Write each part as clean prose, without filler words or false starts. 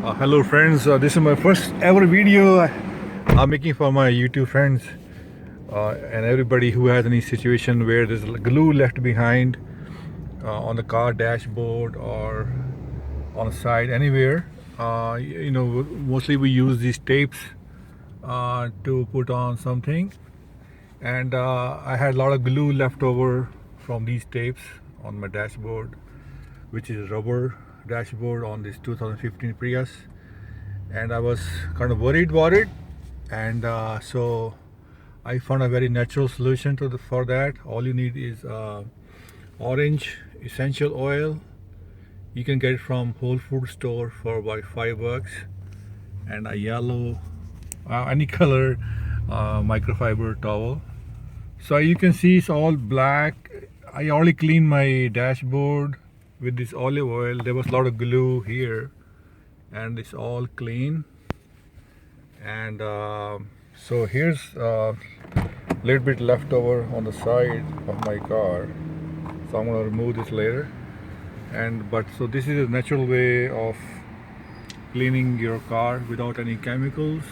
Hello friends, this is my first ever video I'm making for my YouTube friends and everybody who has any situation where there's glue left behind on the car dashboard or on the side anywhere. Mostly we use these tapes to put on something, and I had a lot of glue left over from these tapes on my dashboard, which is a rubber dashboard on this 2015 Prius, and I was kind of worried about it, and so I found a very natural solution for that. All you need is orange essential oil. You can get it from Whole Food store for about $5, and a yellow, any color microfiber towel. So you can see it's all black. I already cleaned my dashboard with this olive oil. There was a lot of glue here, and it's all clean. And so here's a little bit left over on the side of my car. So I'm gonna remove this later. So this is a natural way of cleaning your car without any chemicals.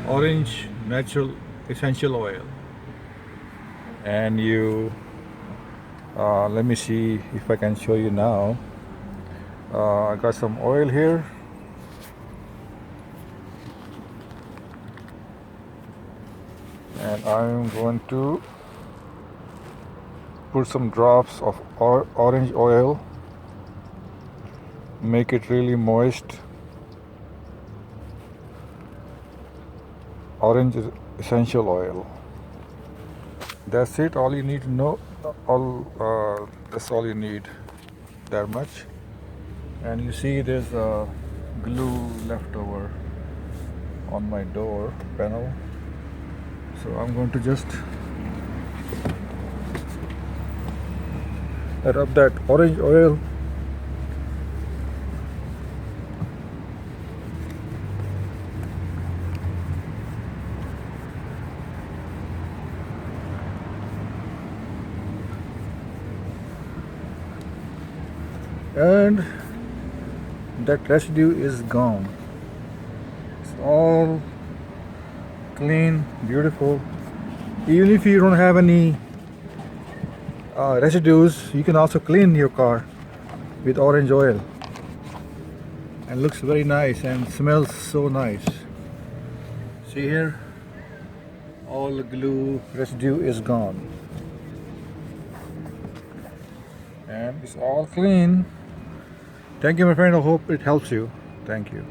Orange natural essential oil, and you let me see if I can show you now. I got some oil here, and I'm going to put some drops of orange oil, make it really moist. Orange essential oil. That's it. All you need to know. That's all you need. That much. And you see there's glue left over on my door panel. So I'm going to just rub that orange oil and that residue is gone. It's all clean, beautiful. Even if you don't have any residues, you can also clean your car with orange oil, and looks very nice and smells so nice. See here, all the glue residue is gone, and it's all clean. Thank you, my friend. I hope it helps you. Thank you.